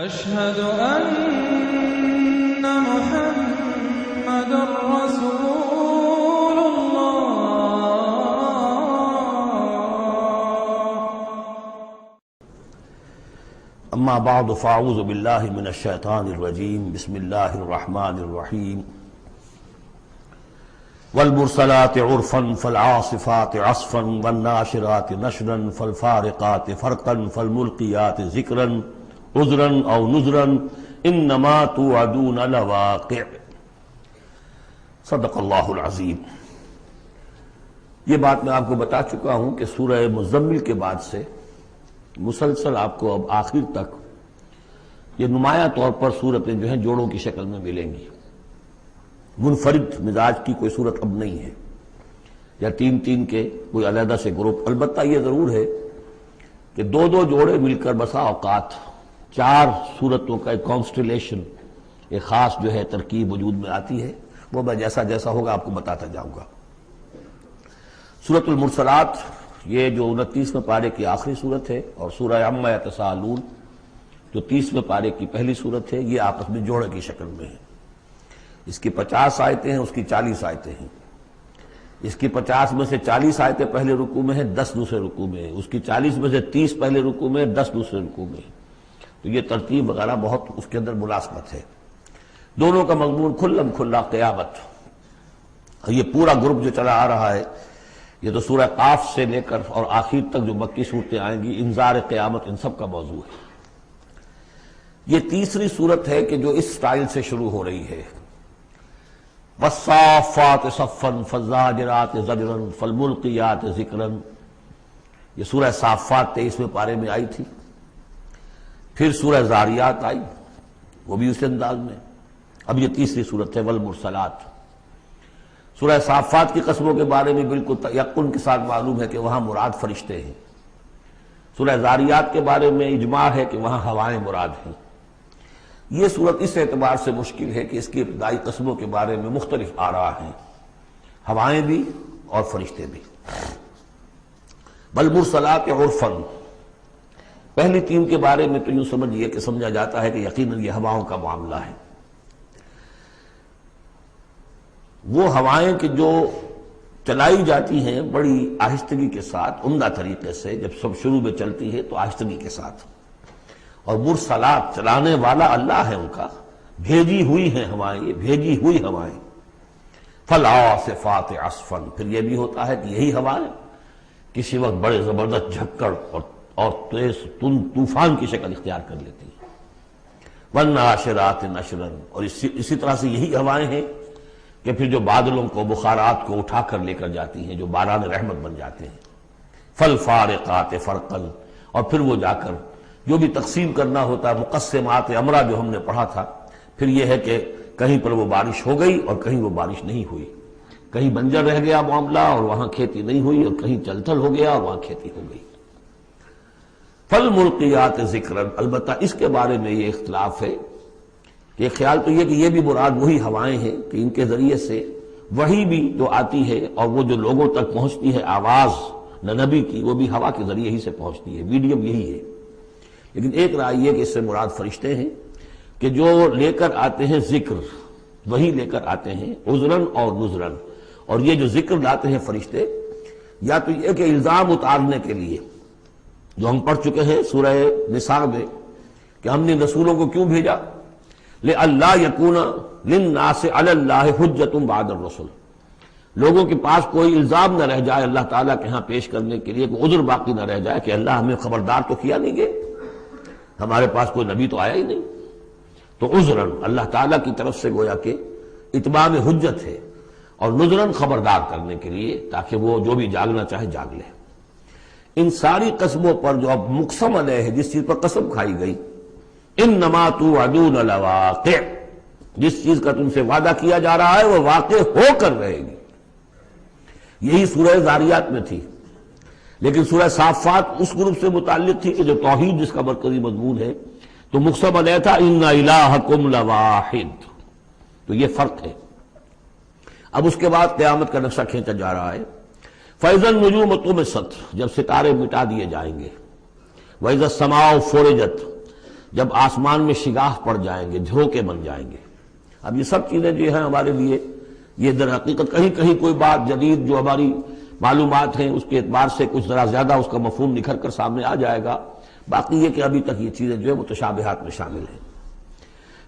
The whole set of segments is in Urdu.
أشهد أن محمد رسول الله. اما بعد فاعوذ باللہ من الشیطان الرجیم بسم اللہ الرحمن الرحیم والمرسلات عرفا فالعاصفات عصفا والناشرات نشرا فالفارقات فرقا فالملقیات ذکرا عذرا او نذرا انما توعدون لواقع. صدق اللہ العظیم. یہ بات میں آپ کو بتا چکا ہوں کہ سورہ مزمل کے بعد سے مسلسل آپ کو اب آخر تک یہ نمایاں طور پر صورتیں جو ہیں جوڑوں کی شکل میں ملیں گی. منفرد مزاج کی کوئی صورت اب نہیں ہے یا تین تین کے کوئی علیحدہ سے گروپ. البتہ یہ ضرور ہے کہ دو دو جوڑے مل کر بسا اوقات چار صورتوں کا ایک کانسٹیلیشن، ایک خاص جو ہے ترکیب وجود میں آتی ہے. وہ میں جیسا جیسا ہوگا آپ کو بتاتا جاؤں گا. سورۃ المرسلات یہ جو 29ویں پارے کی آخری صورت ہے، اور سورہ عما یتساءلون جو 30ویں پارے کی پہلی صورت ہے، یہ آپس میں جوڑے کی شکل میں ہے. اس کی 50 آیتیں ہیں، اس کی 40 آیتیں ہیں. اس کی 50 میں سے 40 آیتیں پہلے رکوع میں ہیں، 10 دوسرے رکوع میں ہیں. اس کی 40 میں سے 30 پہلے رکوع میں ہیں، 10 دوسرے رکوع میں ہیں. تو یہ ترتیب وغیرہ بہت اس کے اندر ملازمت ہے. دونوں کا مضمون کھلم کھلا قیامت. یہ پورا گروپ جو چلا آ رہا ہے، یہ تو سورہ قاف سے لے کر اور آخر تک جو مکی صورتیں آئیں گی، انذار قیامت ان سب کا موضوع ہے. یہ تیسری صورت ہے کہ جو اس سٹائل سے شروع ہو رہی ہے. والصافات صفا فالزاجرات زجرا فالملقیات ذکرا. یہ سورہ صافات 23ویں پارے میں آئی تھی. پھر سورہ زاریات آئی، وہ بھی اسی انداز میں. اب یہ تیسری صورت ہے والمرسلات. سورہ صافات کی قسموں کے بارے میں بالکل یقین کے ساتھ معلوم ہے کہ وہاں مراد فرشتے ہیں. سورہ زاریات کے بارے میں اجماع ہے کہ وہاں ہوائیں مراد ہیں. یہ صورت اس اعتبار سے مشکل ہے کہ اس کی ابتدائی قسموں کے بارے میں مختلف آراء ہیں، ہوائیں بھی اور فرشتے بھی. والمرسلات عرفا، پہلی تین کے بارے میں تو یوں سمجھیے کہ سمجھا جاتا ہے کہ یقیناً یہ ہواؤں کا معاملہ ہے. وہ ہوائیں کہ جو چلائی جاتی ہیں بڑی آہستگی کے ساتھ، عمدہ طریقے سے. جب سب شروع میں چلتی ہے تو آہستگی کے ساتھ. اور مرسلات، چلانے والا اللہ ہے ان کا. بھیجی ہوئی ہیں ہوائیں، یہ بھیجی ہوئی ہوائیں. فالعاصفات عصفا، پھر یہ بھی ہوتا ہے کہ یہی ہوائیں کسی وقت بڑے زبردست جھکڑ اور تیز طوفان کی شکل اختیار کر لیتی ہیں. والناشرات نشرا، اور اسی طرح سے یہی ہوائیں ہیں کہ پھر جو بادلوں کو، بخارات کو اٹھا کر لے کر جاتی ہیں، جو باران رحمت بن جاتے ہیں. فالفارقات فرقا، اور پھر وہ جا کر جو بھی تقسیم کرنا ہوتا ہے، مقسمات امرہ جو ہم نے پڑھا تھا، پھر یہ ہے کہ کہیں پر وہ بارش ہو گئی اور کہیں وہ بارش نہیں ہوئی. کہیں بنجر رہ گیا معاملہ اور وہاں کھیتی نہیں ہوئی، اور کہیں چل تھل ہو گیا اور وہاں کھیتی ہو گئی. فالملقیات ذکرا، البتہ اس کے بارے میں یہ اختلاف ہے کہ خیال تو یہ کہ یہ بھی مراد وہی ہوائیں ہیں کہ ان کے ذریعے سے وحی بھی جو آتی ہے اور وہ جو لوگوں تک پہنچتی ہے آواز نبی کی، وہ بھی ہوا کے ذریعے ہی سے پہنچتی ہے. میڈیم یہی ہے. لیکن ایک رائے یہ کہ اس سے مراد فرشتے ہیں کہ جو لے کر آتے ہیں ذکر، وہی لے کر آتے ہیں عذراً اور نذراً. اور یہ جو ذکر لاتے ہیں فرشتے، یا تو یہ کہ الزام اتارنے کے لیے، جو ہم پڑھ چکے ہیں سورہ نساء میں کہ ہم نے رسولوں کو کیوں بھیجا، لئلا یکون للناس علی اللہ حجۃ بعد الرسل، لوگوں کے پاس کوئی الزام نہ رہ جائے اللہ تعالیٰ کے ہاں پیش کرنے کے لیے، کوئی عذر باقی نہ رہ جائے کہ اللہ ہمیں خبردار تو کیا نہیں گے، ہمارے پاس کوئی نبی تو آیا ہی نہیں. تو عذراً اللہ تعالیٰ کی طرف سے گویا کہ اتمام حجت ہے، اور نذراً خبردار کرنے کے لیے تاکہ وہ جو بھی جاگنا چاہے جاگ لے. ان ساری قسموں پر جو اب مقسم علیہ ہے، جس چیز پر قسم کھائی گئی، انما توعدون لواقع، جس چیز کا تم سے وعدہ کیا جا رہا ہے وہ واقع ہو کر رہے گی. یہی سورہ زاریات میں تھی. لیکن سورہ صافات اس گروپ سے متعلق تھی کہ جو توحید جس کا مرکزی مضمون ہے، تو مقسم علیہ تھا ان الہکم لواحد. تو یہ فرق ہے. اب اس کے بعد قیامت کا نقشہ کھینچا جا رہا ہے. فَإِذَا النُّجُومُ طُمِسَتْ، جب ستارے مٹا دیے جائیں گے. وَإِذَا السَّمَاءُ فُرِجَتْ، جب آسمان میں شگاف پڑ جائیں گے، جھروکے بن جائیں گے۔ اب یہ سب چیزیں جو ہیں ہمارے لیے، یہ در حقیقت کہیں کہیں کوئی بات جدید جو ہماری معلومات ہیں اس کے اعتبار سے کچھ ذرا زیادہ اس کا مفہوم نکھر کر سامنے آ جائے گا، باقی یہ کہ ابھی تک یہ چیزیں جو ہے متشابہات میں شامل ہیں۔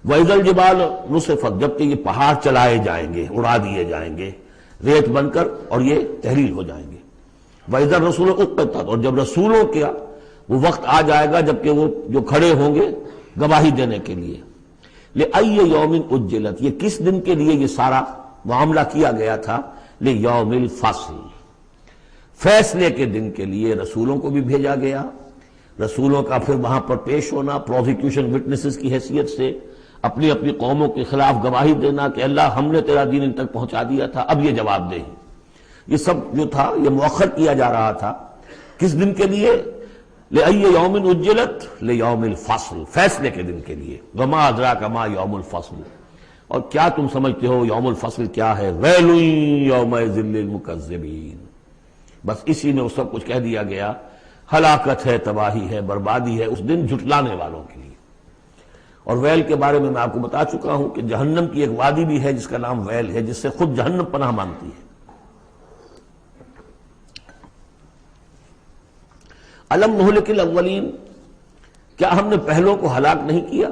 وَإِذَا الْجِبَالُ نُصِفَتْ، جبکہ یہ پہاڑ چلائے جائیں گے، اڑا دیے جائیں گے ریت بن کر اور یہ تحلیل ہو جائیں گے۔ وَإِذَا الرَّسُولُ أُقِّتَتْ، اور جب رسولوں کا وہ وقت آ جائے گا جبکہ وہ جو کھڑے ہوں گے گواہی دینے کے لیے۔ لِأَيِّ يَوْمٍ أُجِّلَتْ، یہ کس دن کے لیے یہ سارا معاملہ کیا گیا تھا؟ لِيَوْمِ الْفَصْلِ، فیصلے کے دن کے لیے رسولوں کو بھی بھیجا گیا۔ رسولوں کا پھر وہاں پر پیش ہونا، پروزیکیوشن وٹنسز کی حیثیت سے اپنی اپنی قوموں کے خلاف گواہی دینا کہ اللہ ہم نے تیرا دین ان تک پہنچا دیا تھا، اب یہ جواب دے۔ یہ سب جو تھا یہ مؤخر کیا جا رہا تھا، کس دن کے لیے؟ لِأَيِّ يَوْمٍ أُجِّلَتْ لِيَوْمِ الْفَصْلِ، فیصلے کے دن کے لیے۔ وَمَا أَدْرَاكَ مَا يَوْمُ الْفَصْلِ، اور کیا تم سمجھتے ہو یوم الفصل کیا ہے؟ وَيْلٌ يَوْمَئِذٍ لِّلْمُكَذِّبِينَ، بس اسی میں وہ سب کچھ کہہ دیا گیا، ہلاکت ہے، تباہی ہے، بربادی ہے اس دن جھٹلانے والوں کے لیے۔ اور ویل کے بارے میں آپ کو بتا چکا ہوں کہ جہنم کی ایک وادی بھی ہے جس کا نام ویل ہے، جس سے خود جہنم پناہ مانگتی ہے۔ الم نہلک الاولین، کیا ہم نے پہلوں کو ہلاک نہیں کیا؟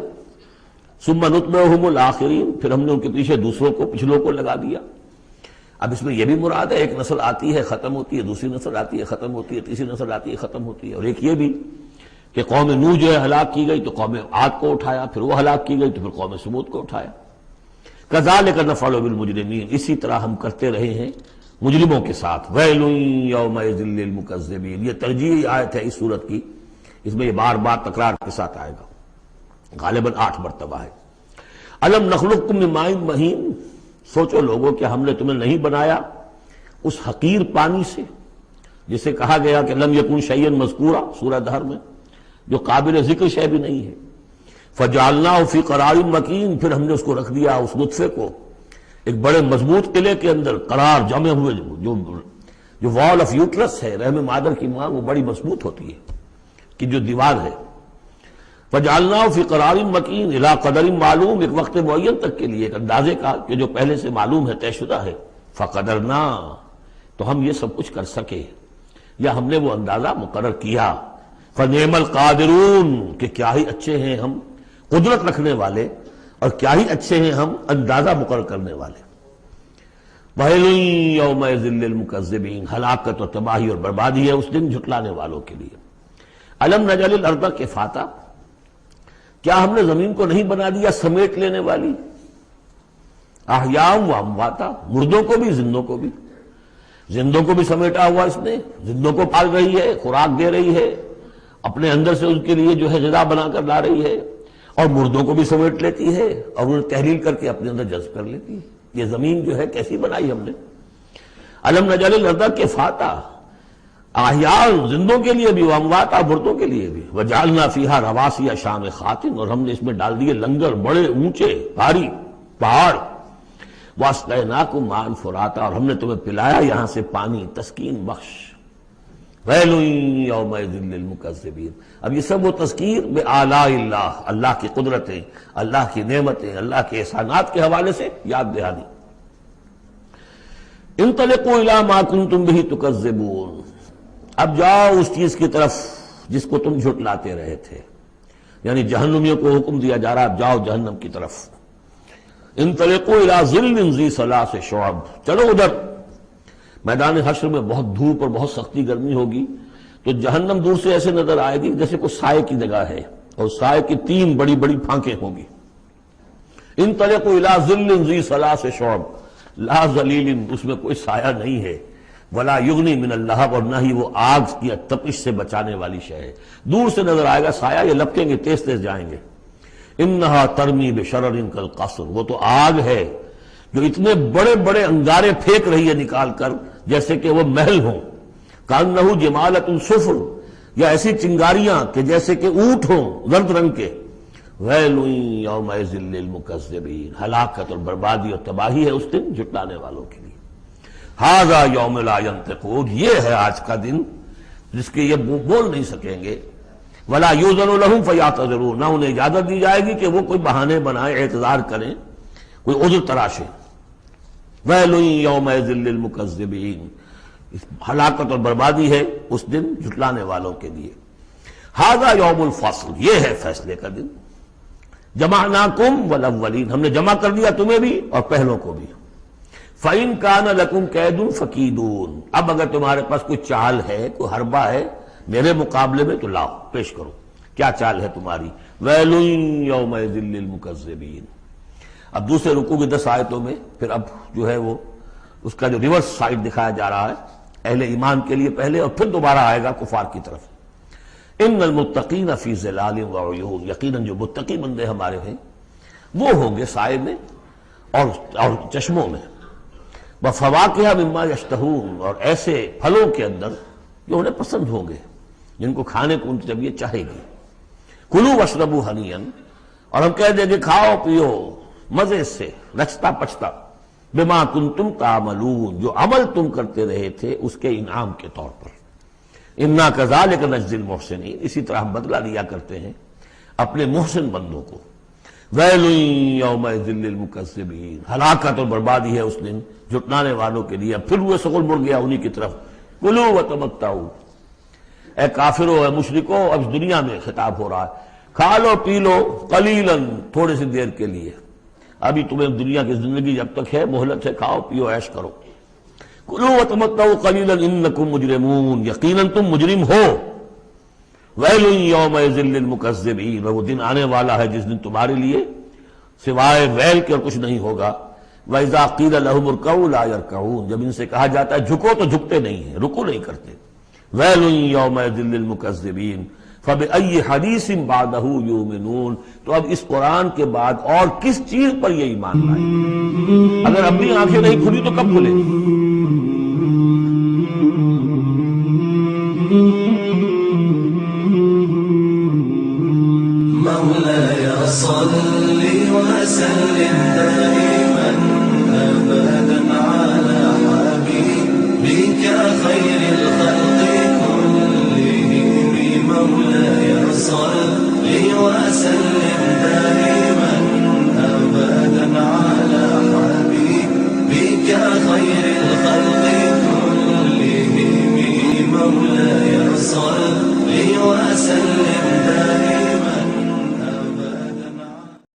ثم نتبعہم الآخرین، پھر ہم نے ان کے پیچھے دوسروں کو، پچھلوں کو لگا دیا۔ اب اس میں یہ بھی مراد ہے ایک نسل آتی ہے ختم ہوتی ہے، دوسری نسل آتی ہے ختم ہوتی ہے، تیسری نسل آتی ہے ختم ہوتی ہے، اور ایک یہ بھی کہ قوم نوح جو ہے ہلاک کی گئی تو قوم عاد کو اٹھایا، پھر وہ ہلاک کی گئی تو پھر قوم سمود کو اٹھایا۔ کذالک نفعل بالمجرمین، اسی طرح ہم کرتے رہے ہیں مجرموں کے ساتھ۔ ویل یومئذ للمکذبین، یہ ترجیحی آیت ہے اس صورت کی، اس میں یہ بار بار تکرار کے ساتھ آئے گا، غالباً 8 مرتبہ ہے۔ الم نخلقکم من ماء مہین، سوچو لوگوں کہ ہم نے تمہیں نہیں بنایا اس حقیر پانی سے جسے کہا گیا کہ لم یکن شیئا مذکورا سورہ دہر میں، جو قابل ذکر شے بھی نہیں ہے۔ فجعلناہ فی قرار مکین، پھر ہم نے اس کو رکھ دیا اس نطفے کو ایک بڑے مضبوط قلعے کے اندر، قرار جمے ہوئے، جو وال آف یوٹرس ہے رحم مادر کی ماں، وہ بڑی مضبوط ہوتی ہے کہ جو دیوار ہے۔ فجعلناہ فی قرار مکین الی قدر معلوم، ایک وقت معین تک کے لیے، ایک اندازے کا کہ جو پہلے سے معلوم ہے، طے شدہ ہے۔ فقدرنا، تو ہم یہ سب کچھ کر سکے یا ہم نے وہ اندازہ مقرر کیا۔ فنعم القادرون، کہ کیا ہی اچھے ہیں ہم قدرت رکھنے والے، اور کیا ہی اچھے ہیں ہم اندازہ مقرر کرنے والے۔ وَيْلٌ يَوْمَئِذٍ لِّلْمُكَذِّبِينَ، ہلاکت اور تباہی اور بربادی ہے اس دن جھٹلانے والوں کے لیے۔ الم نجعل الارض کفاتا، کیا ہم نے زمین کو نہیں بنا دیا سمیٹ لینے والی؟ احیاء و امواتا، مردوں کو بھی زندوں کو بھی، زندوں کو بھی سمیٹا ہوا اس نے، زندوں کو پال رہی ہے، خوراک دے رہی ہے، اپنے اندر سے ان کے لیے جو ہے غذا بنا کر لا رہی ہے، اور مردوں کو بھی سمیٹ لیتی ہے اور انہیں تحلیل کر کے اپنے اندر جذب کر لیتی ہے۔ یہ زمین جو ہے کیسی بنائی ہم نے۔ الم نجعل الارض کفاتا، احیاء زندوں کے لیے بھی، وامواتا مردوں کے لیے بھی، وجعلنا فیہا رواسی شامخات، اور ہم نے اس میں ڈال دیے لنگر بڑے اونچے بھاری پہاڑ۔ واسقیناکم ماء فراتا، اور ہم نے تمہیں پلایا یہاں سے پانی تسکین بخش۔ ویل یومئذ للمکذبین، اب یہ سب وہ تذکیر بآلاء اللہ، اللہ کی قدرتیں، اللہ کی نعمتیں، اللہ کے احسانات کے حوالے سے یاد دہانی۔ انطلقوا الی ما کنتم بہ تکذبون، اب جاؤ اس چیز کی طرف جس کو تم جھٹلاتے رہے تھے، یعنی جہنمیوں کو حکم دیا جا رہا ہے اب جاؤ جہنم کی طرف۔ انطلقوا الی ظل ذی ثلاث شعب، چلو ادھر۔ میدان حشر میں بہت دھوپ اور بہت سختی گرمی ہوگی، تو جہنم دور سے ایسے نظر آئے گی جیسے کوئی سائے کی جگہ ہے، اور سائے کی 3 بڑی بڑی پھانکیں ہوں گی۔ انطلقوا الی ظل ذی ثلاث شعب، لا ظلیل، اس میں کوئی سایہ نہیں ہے، ولا یغنی من اللہب، اور نہ ہی وہ آگ کی تپش سے بچانے والی شے ہے۔ دور سے نظر آئے گا سایہ، یہ لپکیں گے، تیز تیز جائیں گے۔ انہا ترمی بشرر کالقصر، وہ تو آگ ہے جو اتنے بڑے بڑے انگارے پھینک رہی ہے نکال کر جیسے کہ وہ محل ہوں۔ کانہ جمالۃ صفر، یا ایسی چنگاریاں کہ جیسے کہ اونٹ ہوں زرد رنگ کے۔ ویل یومئذ للمکذبین، ہلاکت اور بربادی اور تباہی ہے اس دن جھٹلانے والوں کے لیے۔ ھذا یوم لا ینطقون، یہ ہے آج کا دن جس کے یہ بول نہیں سکیں گے۔ ولا یؤذن لهم فیعتذرون، نہ انہیں اجازت دی جائے گی کہ وہ کوئی بہانے بنائیں، اعتذار کریں، کوئی عذر تراشیں۔ ویل یومئذ للمکذبین، ہلاکت اور بربادی ہے اس دن جھٹلانے والوں کے لیے۔ ھذا یوم الفصل، یہ ہے فیصلے کا دن۔ جمعناکم والاولین، ہم نے جمع کر دیا تمہیں بھی اور پہلوں کو بھی۔ فَإِن كَانَ لَكُمْ كَيْدٌ فَكِيدُونِ، اب اگر تمہارے پاس کوئی چال ہے، کوئی حربہ ہے میرے مقابلے میں تو لاؤ، پیش کرو، کیا چال ہے تمہاری؟ وَيْلٌ يَوْمَئِذٍ لِّلْمُكَذِّبِينَ۔ اب دوسرے رکوع کی 10 آیتوں میں پھر اب جو ہے وہ اس کا جو ریورس سائڈ دکھایا جا رہا ہے، اہل ایمان کے لیے پہلے اور پھر دوبارہ آئے گا کفار کی طرف۔ ان المتقین فی ظلال وعیون، یقیناً جو متقی بندے ہمارے ہیں وہ ہوں گے سائے میں اور چشموں میں۔ وفواکہ مما یشتہون، اور ایسے پھلوں کے اندر جو انہیں پسند ہوں گے، جن کو کھانے کو ان کی طبیعت چاہے گی۔ کلوا واشربوا ہنیئا، اور ہم کہہ دیں گے کھاؤ پیو مزے سے، نچتا پچتا، بما کنتم تعملون، جو عمل تم کرتے رہے تھے اس کے انعام کے طور پر۔ انا کذالک نجزی المحسنین، اسی طرح ہم بدلہ دیا کرتے ہیں اپنے محسن بندوں کو۔ ویل یومئذ للمکذبین، ہلاکت اور بربادی ہے اس دن جھٹلانے والوں کے لیے۔ پھر وہ سغل مڑ گیا انہی کی طرف۔ کلوا وتمتعوا، اے کافرو، اے مشرکو، اب اس دنیا میں خطاب ہو رہا ہے، کھا لو پی لو قلیلا، تھوڑے سی دیر کے لیے، ابھی تمہیں دنیا کی زندگی جب تک ہے مہلت ہے، کھاؤ پیو عیش کرو۔ کلوا وتمتعوا قلیلا انکم مجرمون، یقیناً تم مجرم ہو۔ ویل یومئذ للمکذبین، وہ دن آنے والا ہے جس دن تمہارے لیے سوائے ویل کے اور کچھ نہیں ہوگا۔ وَإِذَا قِيلَ لَهُمُ ارْكَعُوا لَا يَرْكَعُونَ، جب ان سے کہا جاتا ہے جھکو تو جھکتے نہیں ہیں، رکو نہیں کرتے۔ ویل یومئذ للمکذبین فَبِأَيِّ حَدِيثٍ بَعْدَهُ يُؤْمِنُونَ، تو اب اس قرآن کے بعد اور کس چیز پر یہ ایمان لائیں؟ اگر اب بھی آنکھیں نہیں کھلی تو کب کھلیں گی؟